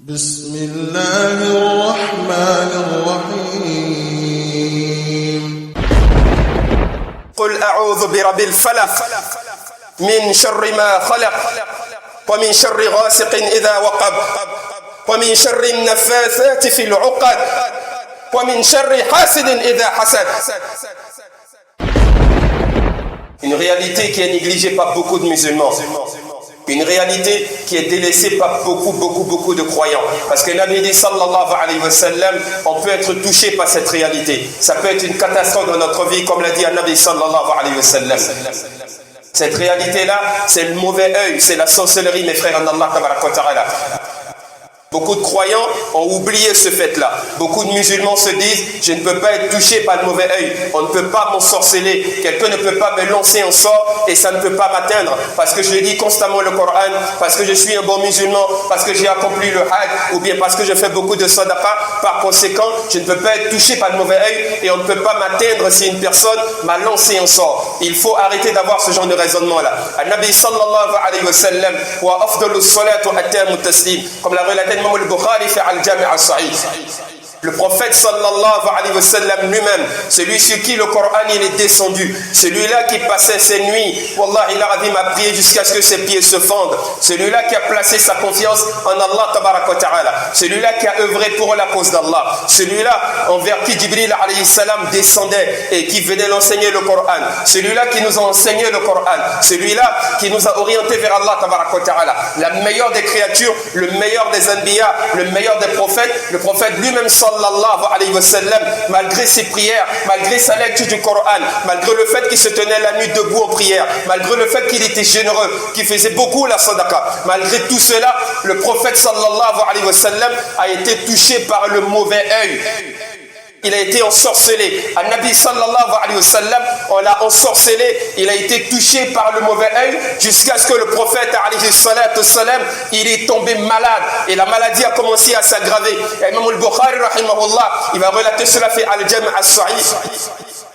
بسم الله الرحمن الرحيم قل أعوذ برب الفلق من شر ما خلق ومن شر غاسق إذا وقب ومن شر النفاثات في العقد ومن شر حاسد إذا حسد. Une réalité qui est négligée par beaucoup de musulmans. Une réalité qui est délaissée par beaucoup de croyants. Parce que Nabi dit sallallahu alayhi wa sallam, on peut être touché par cette réalité. Ça peut être une catastrophe dans notre vie, comme l'a dit Nabi sallallahu alayhi wa sallam. Cette réalité-là, c'est le mauvais œil, c'est la sorcellerie, mes frères en Allah tabaraka wa ta'ala. Beaucoup de croyants ont oublié ce fait-là. Beaucoup de musulmans se disent, je ne peux pas être touché par le mauvais œil. On ne peut pas m'ensorceler. Quelqu'un ne peut pas me lancer en sort et ça ne peut pas m'atteindre. Parce que je lis constamment le Coran, parce que je suis un bon musulman, parce que j'ai accompli le hajj, ou bien parce que je fais beaucoup de sadaqa. Par conséquent, je ne peux pas être touché par le mauvais œil et on ne peut pas m'atteindre si une personne m'a lancé en sort. Il faut arrêter d'avoir ce genre de raisonnement-là. Al-Nabi sallallahu alayhi wa sallam wa afdalu salatu attamu taslim. Comme l'a relaté Imam al-Bukhari fait al-Jami' al-Sahih. Le prophète sallallahu alayhi wa sallam lui-même, celui sur qui le Coran il est descendu, celui-là qui passait ses nuits, Wallah il a prié jusqu'à ce que ses pieds se fendent, celui-là qui a placé sa confiance en Allah tabaraka wa ta'ala, celui-là qui a œuvré pour la cause d'Allah, celui-là envers qui Jibril alayhi salam descendait et qui venait l'enseigner le Coran, celui-là qui nous a enseigné le Coran, celui-là qui nous a orientés vers Allah tabaraka wa ta'ala, la meilleure des créatures, le meilleur des anbiya, le meilleur des prophètes, le prophète lui-même sallallahu alayhi wa sallam, malgré ses prières, malgré sa lecture du Coran, malgré le fait qu'il se tenait la nuit debout en prière, malgré le fait qu'il était généreux, qu'il faisait beaucoup la sadaqa, malgré tout cela, le prophète sallallahu alayhi wa sallam a été touché par le mauvais œil. Il a été ensorcelé. Al-Nabi sallallahu alayhi wa sallam, on l'a ensorcelé, il a été touché par le mauvais œil jusqu'à ce que le prophète alayhi salatu salam, il est tombé malade et la maladie a commencé à s'aggraver. Imam al-Bukhari rahimahullah, il va relater cela fait al-Jami' al-Sahih.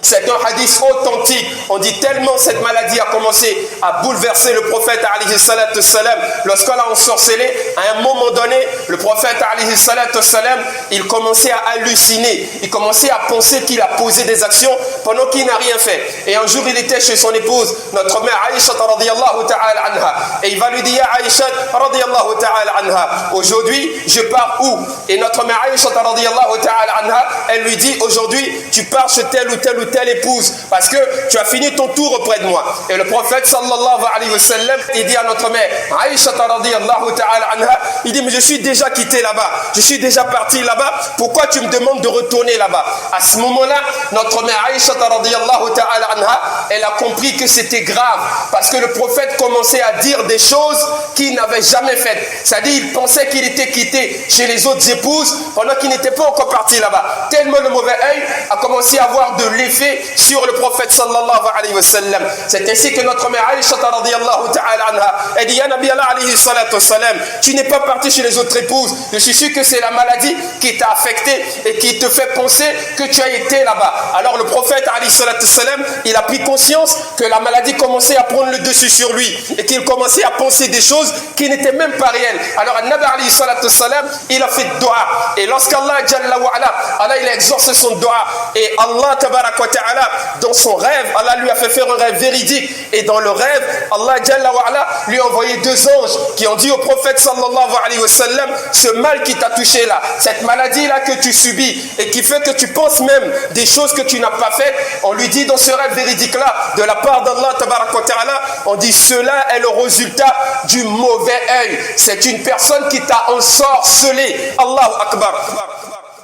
C'est un hadith authentique. On dit tellement cette maladie a commencé à bouleverser le prophète alayhi salatu salam. Lorsqu'on l'a ensorcelé, à un moment donné, le prophète alayhi salatu salam, il commençait à halluciner. Il commençait à penser qu'il a posé des actions pendant qu'il n'a rien fait. Et un jour, il était chez son épouse, notre mère Aïcha radiyallahu ta'ala anha. Et il va lui dire, Aïcha radiyallahu ta'ala anha, aujourd'hui, je pars où? Et notre mère Aïcha radiyallahu ta'ala anha, elle lui dit, aujourd'hui, tu pars chez telle ou telle épouse, parce que tu as fini ton tour auprès de moi. Et le prophète sallallahu alayhi wa sallam, il dit à notre mère Aïcha radiyallahu ta'ala anha, il dit, mais je suis déjà quitté là-bas, je suis déjà parti là-bas, pourquoi tu me demandes de retourner là-bas? À ce moment-là, notre mère Aïcha radiyallahu ta'ala anha, elle a compris que c'était grave, parce que le prophète commençait à dire des choses qu'il n'avait jamais faites. C'est-à-dire, il pensait qu'il était quitté chez les autres épouses pendant qu'il n'était pas encore parti là-bas. Tellement le mauvais œil a commencé à avoir de l'effet sur le prophète sallallahu alayhi wa sallam. C'est ainsi que notre mère Aïcha radiyallahu ta'ala anha, elle dit, ya Nabi Allah alayhi salatu salam, tu n'es pas parti chez les autres épouses, je suis sûr que c'est la maladie qui t'a affecté et qui te fait penser que tu as été là-bas. Alors le prophète alayhi salatu salam, il a pris conscience que la maladie commençait à prendre le dessus sur lui et qu'il commençait à penser des choses qui n'étaient même pas réelles. Alors Nabi alayhi salatu salam, il a fait dua, et lorsqu'Allah jalla wa ala, Allah il a exaucé son dua, et Allah tabaraka wa ta'ala, dans son rêve, Allah lui a fait faire un rêve véridique, et dans le rêve, Allah jalla wa ala lui a envoyé deux anges qui ont dit au prophète sallallahu alayhi wa sallam, ce mal qui t'a touché là, cette maladie là que tu subis et qui fait que tu penses même des choses que tu n'as pas faites, on lui dit dans ce rêve véridique là, de la part d'Allah tabaraka wa ta'ala, on dit cela est le résultat du mauvais œil, c'est une personne qui t'a ensorcelé. Allahu Akbar.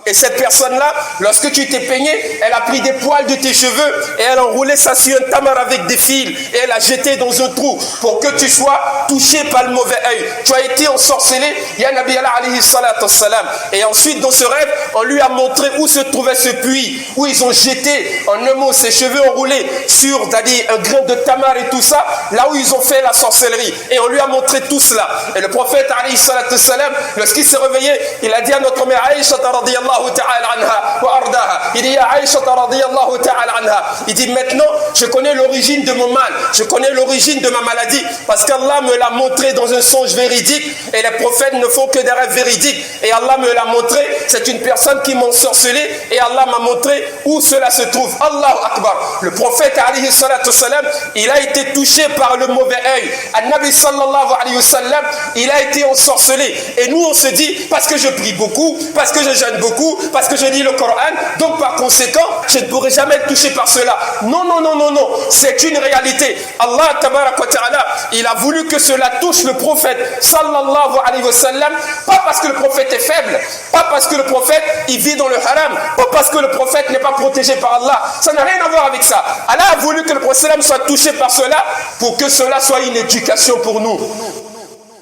Et cette personne-là, lorsque tu t'es peigné, elle a pris des poils de tes cheveux et elle a enroulé ça sur un tamar avec des fils et elle a jeté dans un trou pour que tu sois touché par le mauvais œil. Tu as été ensorcelé, ya Nabi Allah alayhi salatu salam. Et ensuite, dans ce rêve, on lui a montré où se trouvait ce puits, où ils ont jeté en un mot ses cheveux enroulés sur, c'est-à-dire un grain de tamar et tout ça, là où ils ont fait la sorcellerie. Et on lui a montré tout cela. Et le prophète alayhi salatu salam, lorsqu'il s'est réveillé, il a dit à notre mère Aïcha radiyallahu radiyallahu ta'ala anha wa ardaha. Il dit à Aïcha radiyallahu ta'ala anha, il dit maintenant je connais l'origine de mon mal, je connais l'origine de ma maladie parce qu'Allah me l'a montré dans un songe véridique et les prophètes ne font que des rêves véridiques et Allah me l'a montré, c'est une personne qui m'a ensorcelé et Allah m'a montré où cela se trouve. Allahu Akbar. Le prophète alayhi salatu salam, il a été touché par le mauvais œil. An-Nabi sallallahu alayhi wa sallam, il a été ensorcelé et nous on se dit parce que je prie beaucoup, parce que je jeûne beaucoup, parce que je lis le Coran, donc par conséquent je ne pourrai jamais être touché par cela. Non, non, non, non, non, c'est une réalité. Allah tabarak wa ta'ala, il a voulu que cela touche le prophète sallallahu alayhi wa sallam, pas parce que le prophète est faible, pas parce que le prophète il vit dans le haram, pas parce que le prophète n'est pas protégé par Allah, ça n'a rien à voir avec ça. Allah a voulu que le prophète soit touché par cela pour que cela soit une éducation pour nous.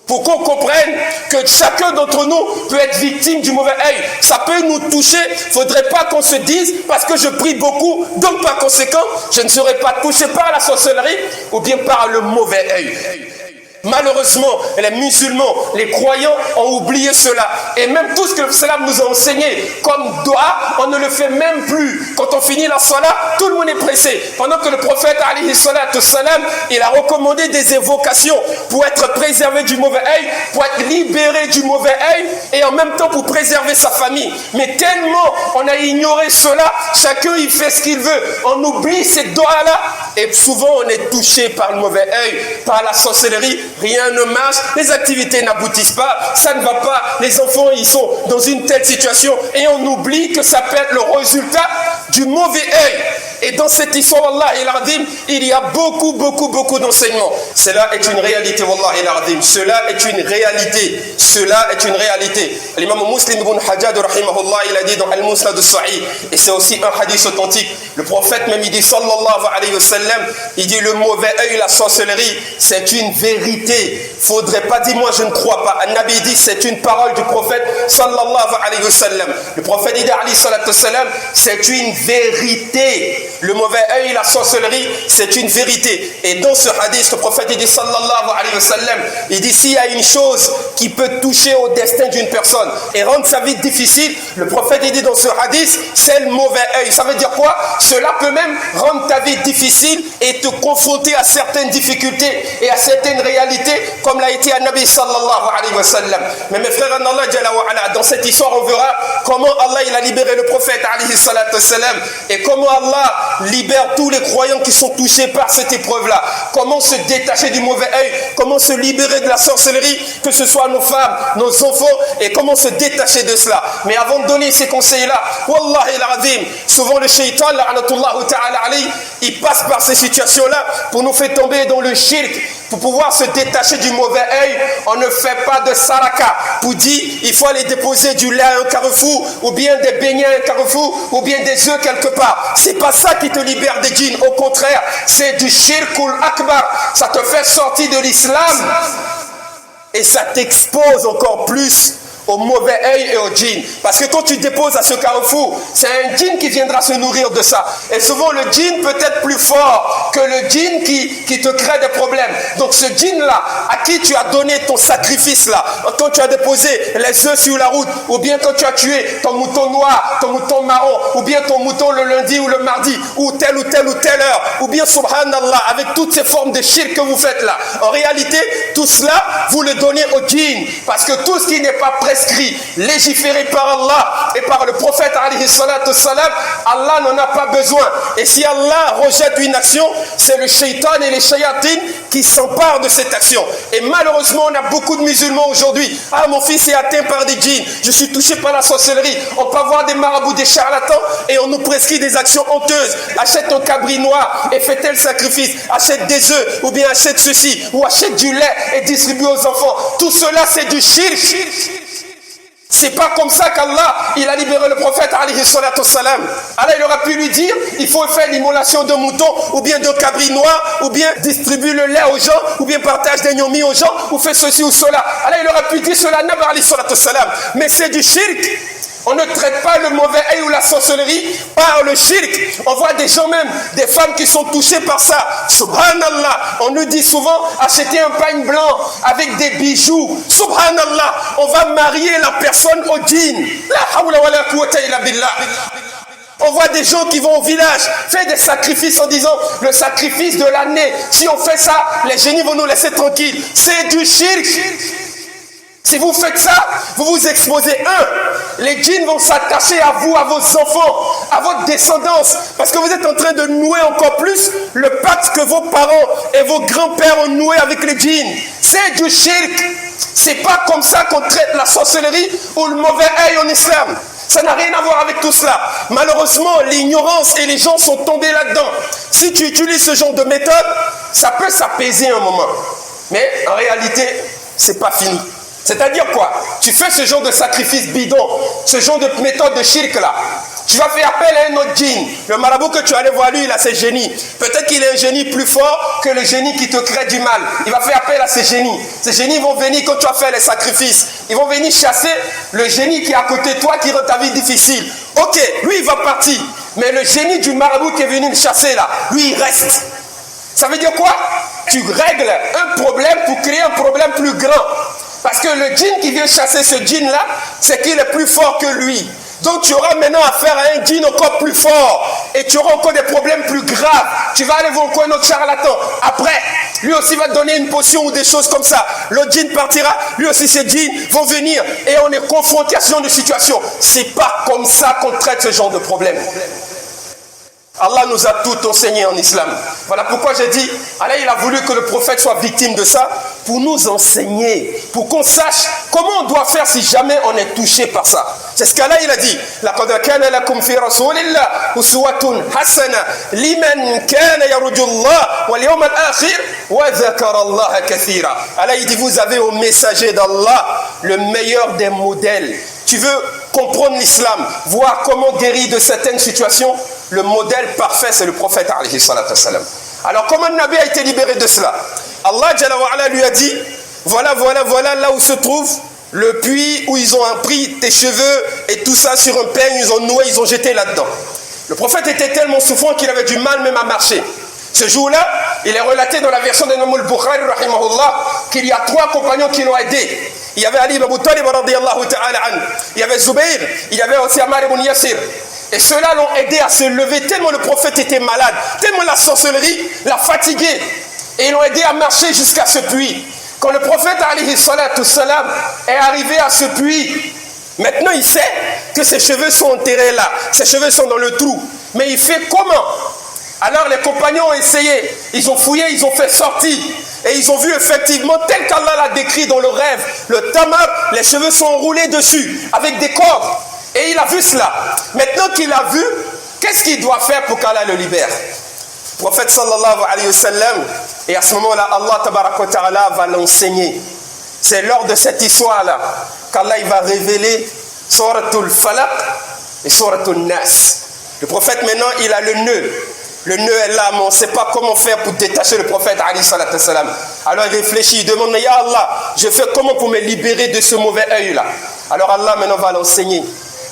Pour qu'on comprenne que chacun d'entre nous peut être victime du mauvais œil. Ça peut nous toucher. Il ne faudrait pas qu'on se dise parce que je prie beaucoup, donc par conséquent, je ne serai pas touché par la sorcellerie ou bien par le mauvais œil. Malheureusement, les musulmans, les croyants ont oublié cela. Et même tout ce que l'islam nous a enseigné comme doua, on ne le fait même plus. Quand on finit la salat, tout le monde est pressé. Pendant que le prophète, alayhi salatu salam, il a recommandé des évocations pour être préservé du mauvais œil, pour être libéré du mauvais œil et en même temps pour préserver sa famille. Mais tellement on a ignoré cela, chacun il fait ce qu'il veut. On oublie ces doigts-là et souvent on est touché par le mauvais œil, par la sorcellerie. Rien ne marche, les activités n'aboutissent pas, ça ne va pas, les enfants ils sont dans une telle situation et on oublie que ça peut être le résultat du mauvais œil. Et dans cette histoire, Wallahi al-Azim, il y a beaucoup d'enseignements. Cela est une réalité, Wallahi al-Azim. Cela est une réalité. Cela est une réalité. L'imam Muslim ibn Hajjaj, rahimahullah, il a dit dans Al-Musnad al-Sahih, et c'est aussi un hadith authentique. Le prophète même, il dit, sallallahu alayhi wa sallam, il dit, le mauvais œil, la sorcellerie, c'est une vérité. Faudrait pas dire, moi je ne crois pas. An-Nabi dit, c'est une parole du prophète, sallallahu alayhi wa sallam. Le prophète dit, alayhi salatu salam, c'est une vérité. Le mauvais œil, la sorcellerie, c'est une vérité. Et dans ce hadith, le prophète dit sallallahu alayhi wa sallam, il dit s'il y a une chose qui peut toucher au destin d'une personne et rendre sa vie difficile, le prophète dit dans ce hadith, c'est le mauvais œil. Ça veut dire quoi? Cela peut même rendre ta vie difficile et te confronter à certaines difficultés et à certaines réalités, comme l'a été An-Nabi sallallahu alayhi wa sallam. Mais mes frères en Allah, dans cette histoire, on verra comment Allah il a libéré le prophète alayhi salatu salam et comment Allah libère tous les croyants qui sont touchés par cette épreuve-là. Comment se détacher du mauvais œil, comment se libérer de la sorcellerie, que ce soit nos femmes, nos enfants, et comment se détacher de cela. Mais avant de donner ces conseils-là, Wallahi al-Azim, souvent le shaitan, la'anatullahu ta'ala alayhi, il passe par ces situations-là pour nous faire tomber dans le shirk. Pour pouvoir se détacher du mauvais œil, on ne fait pas de saraka pour dire il faut aller déposer du lait à un carrefour ou bien des beignets à un carrefour ou bien des œufs quelque part. C'est pas ça qui te libère des djinns. Au contraire, c'est du shirkul akbar. Ça te fait sortir de l'islam et ça t'expose encore plus au mauvais œil et au djinn. Parce que quand tu déposes à ce carrefour, c'est un djinn qui viendra se nourrir de ça. Et souvent le djinn peut être plus fort que le djinn qui te crée des problèmes. Donc ce djinn-là, à qui tu as donné ton sacrifice-là, quand tu as déposé les œufs sur la route, ou bien quand tu as tué ton mouton noir, ton mouton marron, ou bien ton mouton le lundi ou le mardi, ou telle heure, ou bien subhanallah, avec toutes ces formes de shirk que vous faites là. En réalité, tout cela, vous le donnez au djinn. Parce que tout ce qui n'est pas prescrit, légiféré par Allah et par le prophète alayhi salatu salam, Allah n'en a pas besoin. Et si Allah rejette une action, c'est le shaitan et les shayatines qui s'emparent de cette action. Et malheureusement, on a beaucoup de musulmans aujourd'hui. Ah, mon fils est atteint par des djinns, je suis touché par la sorcellerie. On peut avoir des marabouts, des charlatans et on nous prescrit des actions honteuses. Achète un cabri noir et fais tel sacrifice. Achète des œufs ou bien achète ceci ou achète du lait et distribue aux enfants. Tout cela, c'est du shirk. C'est pas comme ça qu'Allah il a libéré le prophète alayhi salatu salam. Allah il aurait pu lui dire il faut faire l'immolation d'un mouton ou bien d'un cabri noir ou bien distribue le lait aux gens ou bien partage des gnomis aux gens ou fait ceci ou cela. Allah il aurait pu dire cela alayhi salatu salam. Mais c'est du shirk. On ne traite pas le mauvais œil ou la sorcellerie par le shirk. On voit des gens même, des femmes qui sont touchées par ça. Subhanallah. On nous dit souvent, achetez un pagne blanc avec des bijoux. Subhanallah. On va marier la personne au djinn. La hawla wa la quwwata illa billah. On voit des gens qui vont au village faire des sacrifices en disant le sacrifice de l'année. Si on fait ça, les génies vont nous laisser tranquilles. C'est du shirk. Si vous faites ça, vous vous exposez. Les djinns vont s'attacher à vous, à vos enfants, à votre descendance. Parce que vous êtes en train de nouer encore plus le pacte que vos parents et vos grands-pères ont noué avec les djinns. C'est du shirk. C'est pas comme ça qu'on traite la sorcellerie ou le mauvais œil en islam. Ça n'a rien à voir avec tout cela. Malheureusement, l'ignorance et les gens sont tombés là-dedans. Si tu utilises ce genre de méthode, ça peut s'apaiser un moment. Mais en réalité, c'est pas fini. C'est-à-dire quoi? Tu fais ce genre de sacrifice bidon, ce genre de méthode de shirk là. Tu vas faire appel à un autre djinn. Le marabout que tu allais voir, lui, il a ses génies. Peut-être qu'il est un génie plus fort que le génie qui te crée du mal. Il va faire appel à ces génies. Ces génies vont venir quand tu vas faire les sacrifices. Ils vont venir chasser le génie qui est à côté de toi, qui rend ta vie difficile. Ok, lui, il va partir. Mais le génie du marabout qui est venu le chasser là, lui, il reste. Ça veut dire quoi? Tu règles un problème pour créer un problème plus grand. Parce que le djinn qui vient chasser ce djinn-là, c'est qu'il est plus fort que lui. Donc tu auras maintenant affaire à un djinn encore plus fort. Et tu auras encore des problèmes plus graves. Tu vas aller voir encore un autre charlatan. Après, lui aussi va te donner une potion ou des choses comme ça. L'autre djinn partira, lui aussi ces djinns vont venir. Et on est confronté à ce genre de situation. C'est pas comme ça qu'on traite ce genre de problème. Allah nous a tout enseigné en islam. Voilà pourquoi j'ai dit, Allah il a voulu que le prophète soit victime de ça pour nous enseigner, pour qu'on sache comment on doit faire si jamais on est touché par ça. C'est ce qu'Allah il a dit. لَقَدْ كَانَ لَكُمْ فِي رَسُولِ اللَّهِ أُسْوَةٌ حَسَنَةٌ لِمَنْ كَانَ يَرْجُو اللَّهَ وَالْيَوْمَ الْآخِرَ وَذَكَرَ اللَّهَ كَثِيرًا. Allah il dit, vous avez au messager d'Allah le meilleur des modèles. Tu veux comprendre l'islam, voir comment guérir de certaines situations, le modèle parfait, c'est le prophète alayhi salatu wassalam. Alors, comment le Nabi a été libéré de cela? Allah Jalla wa Ala lui a dit, voilà là où se trouve le puits où ils ont pris tes cheveux et tout ça sur un peigne, ils ont noué, ils ont jeté là-dedans. Le prophète était tellement souffrant qu'il avait du mal même à marcher. Ce jour-là, il est relaté dans la version de Imam al-Bukhari, rahimahullah, qu'il y a 3 compagnons qui l'ont aidé. Il y avait Ali ibn Abi Talib, radiyallahu ta'ala anhu. Il y avait Zubayr, il y avait aussi Ammar ibn Yasir. Et ceux-là l'ont aidé à se lever tellement le prophète était malade, tellement la sorcellerie l'a fatigué. Et ils l'ont aidé à marcher jusqu'à ce puits. Quand le prophète, alayhi salatu salam, est arrivé à ce puits, maintenant il sait que ses cheveux sont enterrés là, ses cheveux sont dans le trou. Mais il fait comment? Alors les compagnons ont essayé, ils ont fouillé, ils ont fait sortir. Et ils ont vu effectivement, tel qu'Allah l'a décrit dans le rêve, le tamar, les cheveux sont enroulés dessus, avec des cordes. Et il a vu cela. Maintenant qu'il a vu, qu'est-ce qu'il doit faire pour qu'Allah le libère? Le prophète sallallahu alayhi wa sallam, et à ce moment-là, Allah tabaraka wa ta'ala va l'enseigner. C'est lors de cette histoire-là qu'Allah il va révéler Suratul Falaq et Suratul Nas. Le prophète maintenant, il a le nœud. Le nœud est là, mais on ne sait pas comment faire pour détacher le prophète alayhi salatu wassalam. Alors il réfléchit, il demande, Ya Allah, je fais comment pour me libérer de ce mauvais œil-là? Alors Allah maintenant va l'enseigner.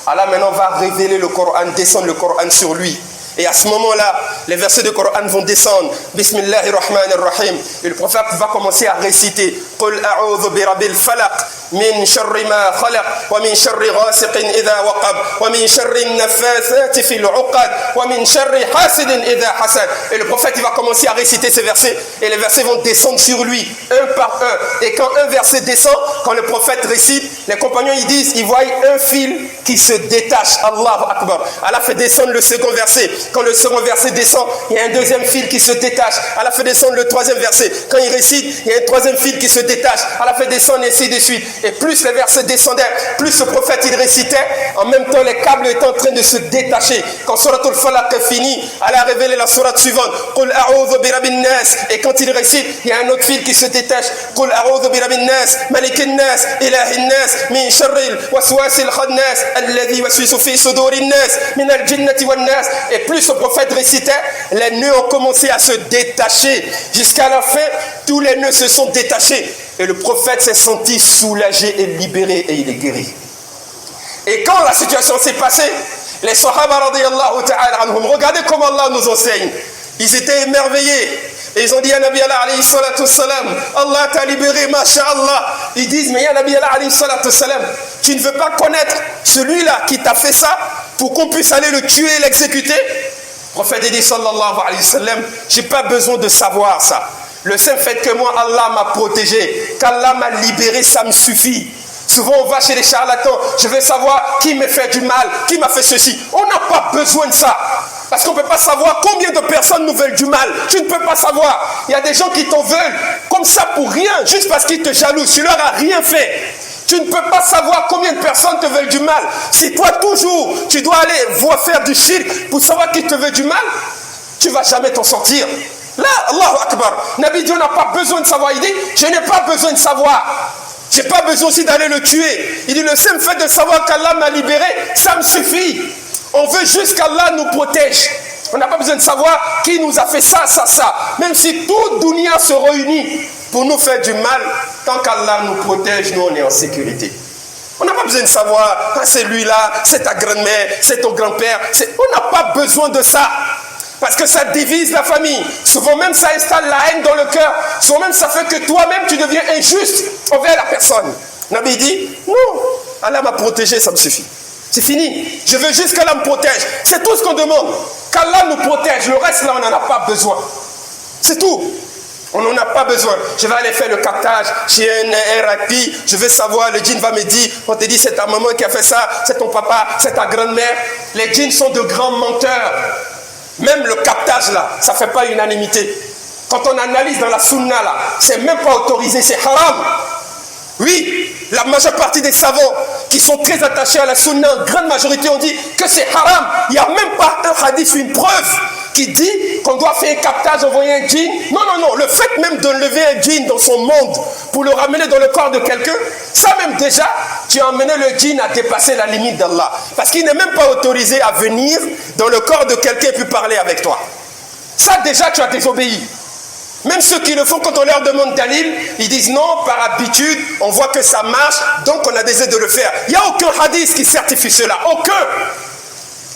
Allah maintenant va révéler le Coran, descendre le Coran sur lui. Et à ce moment-là, les versets du Coran vont descendre. Bismillahirrahmanirrahim. Et le prophète va commencer à réciter. Qul a'udhu bi rabbil falaq. Min sharri ma khalaq. Wa min sharri ghasiqin idha waqab. Wa min sharri nafathati fil uqad. Wa min sharri hasidin idha hasad. Et le prophète il va commencer à réciter ces versets. Et les versets vont descendre sur lui, un par un. Et quand un verset descend, quand le prophète récite, les compagnons ils disent, ils voient un fil qui se détache. Allahu Akbar. Allah fait descendre le second verset. Quand le second verset descend, il y a un deuxième fil qui se détache. Allah fait descendre le troisième verset. Quand il récite, il y a un troisième fil qui se détache. Allah fait descendre et ainsi de suite. Et plus les versets descendaient, plus le prophète il récitait. En même temps, les câbles étaient en train de se détacher. Quand Suratul Falaq est fini, Allah a révélé la sourate suivante. Qul a'udhu bi rabbin nas. Et quand il récite, il y a un autre fil qui se détache. Qul a'udhu bi rabbin nas, malikin nas, ilahin nas, min sharril waswasil khannas, alladhi waswisu fi sudurin nas, min al-jinnati wan nas. Et plus ce prophète récitait, les nœuds ont commencé à se détacher. Jusqu'à la fin, tous les nœuds se sont détachés. Et le prophète s'est senti soulagé et libéré et il est guéri. Et quand la situation s'est passée, les Sahaba radiyallahu ta'ala anhum, regardez comment Allah nous enseigne. Ils étaient émerveillés. Et ils ont dit à Nabi Allah alayhi salatu wassalam, Allah t'a libéré, masha'Allah. Ils disent, mais ya Nabi Allah alayhi salatu wassalam, tu ne veux pas connaître celui-là qui t'a fait ça pour qu'on puisse aller le tuer et l'exécuter? Le prophète dit sallallahu alayhi wa sallam, j'ai pas besoin de savoir ça. Le simple fait que moi, Allah m'a protégé, qu'Allah m'a libéré, ça me suffit. Souvent, on va chez les charlatans, je veux savoir qui m'a fait du mal, qui m'a fait ceci. On n'a pas besoin de ça. Parce qu'on ne peut pas savoir combien de personnes nous veulent du mal. Tu ne peux pas savoir. Il y a des gens qui t'en veulent comme ça pour rien, juste parce qu'ils te jalousent. Tu leur as rien fait. Tu ne peux pas savoir combien de personnes te veulent du mal. Si toi, toujours, tu dois aller voir faire du shirk pour savoir qui te veut du mal, tu ne vas jamais t'en sortir. Là, Allahu Akbar. Nabi dit, on n'a pas besoin de savoir. Il dit, je n'ai pas besoin de savoir. Je n'ai pas besoin aussi d'aller le tuer. Il dit, le simple fait de savoir qu'Allah m'a libéré, ça me suffit. On veut juste qu'Allah nous protège. On n'a pas besoin de savoir qui nous a fait ça, ça, ça. Même si toute dunya se réunit pour nous faire du mal, tant qu'Allah nous protège, nous on est en sécurité. On n'a pas besoin de savoir, ah, c'est lui-là, c'est ta grand-mère, c'est ton grand-père. On n'a pas besoin de ça. Parce que ça divise la famille. Souvent même ça installe la haine dans le cœur. Souvent même ça fait que toi-même tu deviens injuste envers la personne. Nabi dit, non, Allah m'a protégé, ça me suffit. C'est fini. Je veux juste qu'Allah me protège. C'est tout ce qu'on demande. Qu'Allah nous protège. Le reste là, on n'en a pas besoin. C'est tout. On n'en a pas besoin. Je vais aller faire le captage chez un RIP. Je veux savoir, le djinn va me dire, on te dit c'est ta maman qui a fait ça, c'est ton papa, c'est ta grand-mère. Les djinns sont de grands menteurs. Même le captage là, ça ne fait pas unanimité. Quand on analyse dans la sunna là, c'est même pas autorisé, c'est haram. Oui, la majeure partie des savants qui sont très attachés à la sunna, en grande majorité ont dit que c'est haram. Il n'y a même pas un hadith, une preuve qui dit qu'on doit faire un captage, envoyer un djinn. Non, non, non, le fait même d'enlever un djinn dans son monde pour le ramener dans le corps de quelqu'un, ça même déjà, tu as emmené le djinn à dépasser la limite d'Allah. Parce qu'il n'est même pas autorisé à venir dans le corps de quelqu'un et puis parler avec toi. Ça déjà, tu as désobéi. Même ceux qui le font, quand on leur demande dalil, ils disent non, par habitude, on voit que ça marche, donc on a décidé de le faire. Il n'y a aucun hadith qui certifie cela, aucun.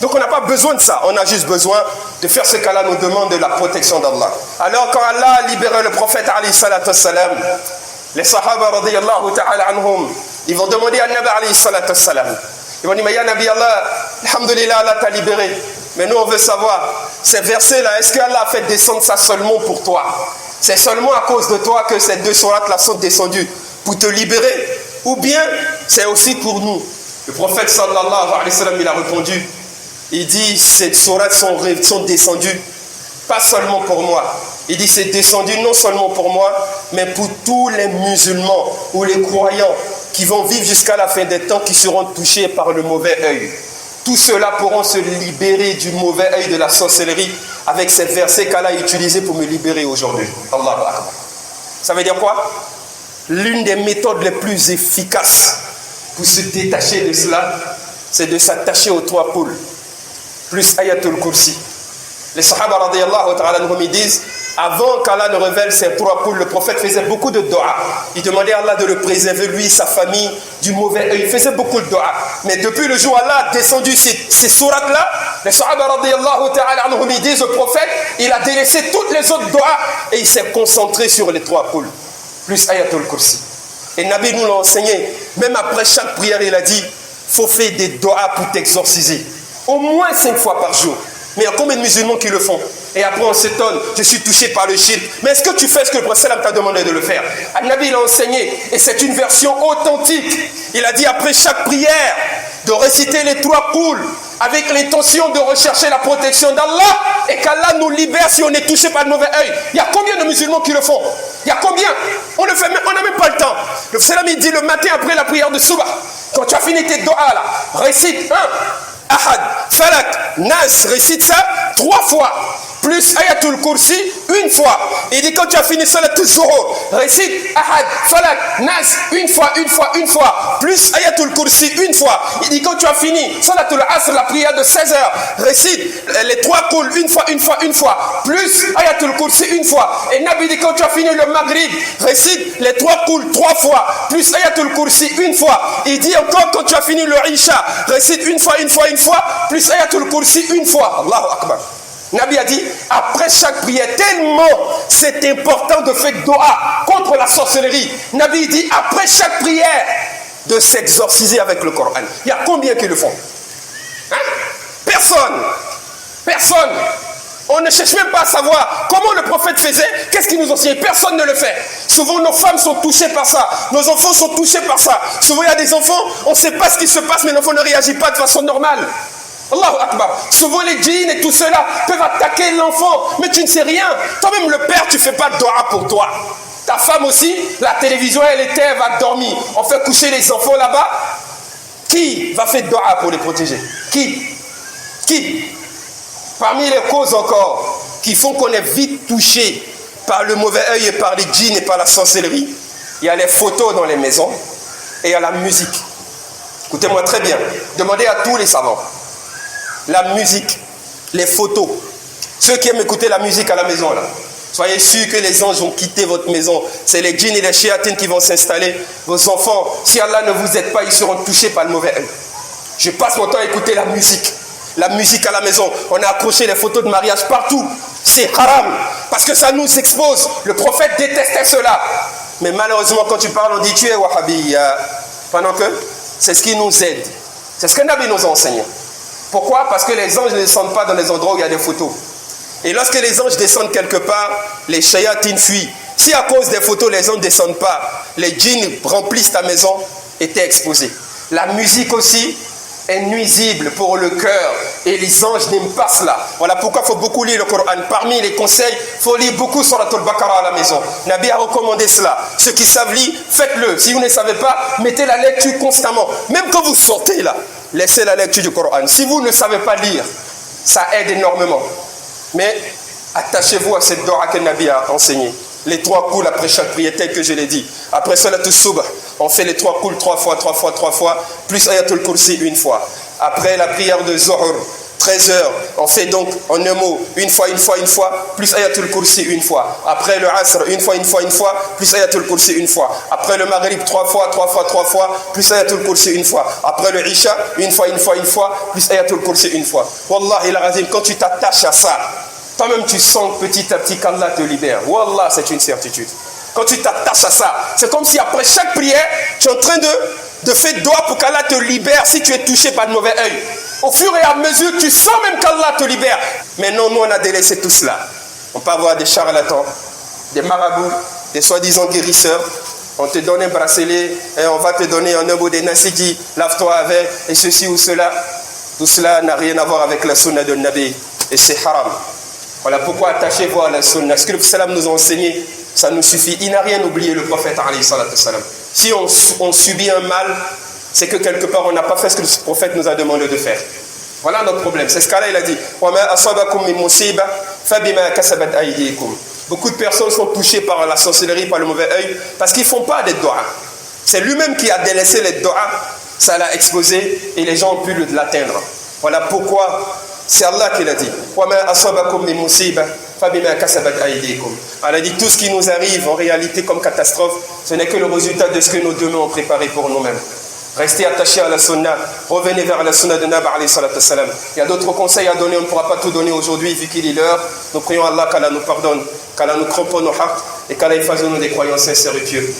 Donc on n'a pas besoin de ça, on a juste besoin de faire ce qu'Allah nous demande, de la protection d'Allah. Alors quand Allah a libéré le prophète alayhi salatu wassalam, les sahaba radiyallahu ta'ala anhum, ils vont demander à Nabi alayhi salatu wassalam, ils vont dire, mais ya Nabi Allah, alhamdulillah, Allah t'a libéré. Mais nous on veut savoir, ces versets-là, est-ce qu'Allah a fait descendre ça seulement pour toi? C'est seulement à cause de toi que ces deux sourates-là sont descendues pour te libérer? Ou bien c'est aussi pour nous? Le prophète sallallahu alayhi wa sallam, il a répondu, il dit, ces sourates sont descendues, pas seulement pour moi. Il dit, c'est descendu non seulement pour moi, mais pour tous les musulmans ou les croyants qui vont vivre jusqu'à la fin des temps, qui seront touchés par le mauvais œil. Tous ceux-là pourront se libérer du mauvais œil de la sorcellerie avec ces versets qu'Allah a utilisés pour me libérer aujourd'hui. Allahu Akbar. Ça veut dire quoi? L'une des méthodes les plus efficaces pour se détacher de cela, c'est de s'attacher aux trois poules, plus Ayatul Kursi. Les Sahaba radiyallahu ta'ala anhum disent, avant qu'Allah ne révèle ces trois poules, le prophète faisait beaucoup de dua. Il demandait à Allah de le préserver, lui, sa famille, du mauvais œil. Il faisait beaucoup de dua. Mais depuis le jour où Allah a descendu ces sourates-là, les Sahaba radiyallahu ta'ala anhum disent, le prophète, il a délaissé toutes les autres dua et il s'est concentré sur les trois poules, plus Ayatul Kursi. Et Nabi nous l'a enseigné. Même après chaque prière, il a dit, il faut faire des dua pour t'exorciser. Au moins 5 fois par jour. Mais il y a combien de musulmans qui le font? Et après on s'étonne, je suis touché par le shirk. Mais est-ce que tu fais ce que le prophète t'a demandé de le faire? Nabi l'a enseigné, et c'est une version authentique. Il a dit après chaque prière, de réciter les trois poules, avec l'intention de rechercher la protection d'Allah, et qu'Allah nous libère si on est touché par le mauvais œil. Il y a combien de musulmans qui le font? Il y a combien? On le fait, on n'a même pas le temps. Le prophète il dit le matin après la prière de Subah, quand tu as fini tes doigts là, récite Ahad, Falak, Nas, récite ça 3 fois, plus Ayatul Kursi une fois. Il dit quand tu as fini Salat al-Zuhur, récite Ahad, Falak, Nas, une fois. Plus Ayatul Kursi, une fois. Il dit quand tu as fini Salat al-Asr, la prière de 16 heures, récite les 3 couls, une fois. Plus Ayatul Kursi, une fois. Et Nabi dit quand tu as fini le Maghrib, récite les 3 couls 3 fois. Plus Ayatul Kursi, une fois. Il dit encore quand tu as fini le Isha, récite une fois. Plus Ayatul Kursi, une fois. Allahu Akbar. Nabi a dit, après chaque prière, tellement c'est important de faire dua contre la sorcellerie. Nabi dit, après chaque prière, de s'exorciser avec le Coran. Il y a combien qui le font? Personne. On ne cherche même pas à savoir comment le prophète faisait, qu'est-ce qu'il nous enseignait. Personne ne le fait. Souvent, nos femmes sont touchées par ça. Nos enfants sont touchés par ça. Souvent, il y a des enfants, on ne sait pas ce qui se passe, mais l'enfant ne réagit pas de façon normale. Allahu Akbar. Souvent, les djinns et tout cela peuvent attaquer l'enfant, mais tu ne sais rien. Toi-même, le père, tu ne fais pas de dua pour toi. Ta femme aussi, la télévision, elle va dormir. On fait coucher les enfants là-bas. Qui va faire dua pour les protéger? Qui? Parmi les causes encore qui font qu'on est vite touché par le mauvais œil et par les djinns et par la sorcellerie, il y a les photos dans les maisons et il y a la musique. Écoutez-moi très bien. Demandez à tous les savants. La musique, les photos. Ceux qui aiment écouter la musique à la maison, là, soyez sûrs que les anges vont quitter votre maison. C'est les djinns et les shéatines qui vont s'installer. Vos enfants, si Allah ne vous aide pas, ils seront touchés par le mauvais œil. Je passe mon temps à écouter la musique. La musique à la maison. On a accroché les photos de mariage partout. C'est haram. Parce que ça nous expose. Le prophète détestait cela. Mais malheureusement, quand tu parles, on dit tu es wahhabi. Pendant que c'est ce qui nous aide. C'est ce que Nabi nous a enseigné. Pourquoi? Parce que les anges ne descendent pas dans les endroits où il y a des photos. Et lorsque les anges descendent quelque part, les shayatines fuient. Si à cause des photos, les anges ne descendent pas, les djinns remplissent ta maison et t'es exposé. La musique aussi est nuisible pour le cœur et les anges n'aiment pas cela. Voilà pourquoi il faut beaucoup lire le Coran. Parmi les conseils, il faut lire beaucoup Surat al-Baqarah à la maison. Nabi a recommandé cela. Ceux qui savent lire, faites-le. Si vous ne savez pas, mettez la lecture constamment. Même quand vous sortez là, laissez la lecture du Coran. Si vous ne savez pas lire, ça aide énormément. Mais attachez-vous à cette dua que Nabi a enseignée. Les 3 coups après chaque prière, tel que je l'ai dit. Après Salat al-Subh, on fait les 3 coups 3 fois, plus Ayatul Kursi une fois. Après la prière de Zuhur, 13 heures, on fait donc en un mot, une fois, plus Ayatul Kursi une fois. Après le Asr, une fois, plus Ayatul Kursi une fois. Après le Maghrib, 3 fois, plus Ayatul Kursi une fois. Après le Isha, une fois, plus Ayatul Kursi une fois. Wallahi al-Azim, quand tu t'attaches à ça, toi-même tu sens petit à petit qu'Allah te libère. Wallah, c'est une certitude. Quand tu t'attaches à ça, c'est comme si après chaque prière, tu es en train de faire dua pour qu'Allah te libère si tu es touché par le mauvais œil. Au fur et à mesure, tu sens même qu'Allah te libère. Mais non, nous on a délaissé tout cela. On peut avoir des charlatans, des marabouts, des soi-disant guérisseurs. On te donne un bracelet et on va te donner un mot des nasidi, lave-toi avec, et ceci ou cela. Tout cela n'a rien à voir avec la sunna de Nabi. Et c'est haram. Voilà pourquoi attachez-vous à la sunna. Ce que le salam nous a enseigné, ça nous suffit. Il n'a rien oublié, le prophète alayhi salatu salam. Si on subit un mal, c'est que quelque part on n'a pas fait ce que le prophète nous a demandé de faire. Voilà notre problème. C'est ce qu'Allah il a dit. Beaucoup de personnes sont touchées par la sorcellerie, par le mauvais œil, parce qu'ils ne font pas des doigts. C'est lui-même qui a délaissé les doigts, ça l'a exposé et les gens ont pu l'atteindre. Voilà pourquoi c'est Allah qui l'a dit. Elle a dit tout ce qui nous arrive en réalité comme catastrophe, ce n'est que le résultat de ce que nos deux mains ont préparé pour nous-mêmes. Restez attachés à la sunna, revenez vers la sunna de Nabi alayhi salatu salam. Il y a d'autres conseils à donner, on ne pourra pas tout donner aujourd'hui vu qu'il est l'heure. Nous prions Allah qu'Allah nous pardonne, qu'Allah nous cramponne nos haqq et qu'Allah fasse de nous des croyants sincères et pieux.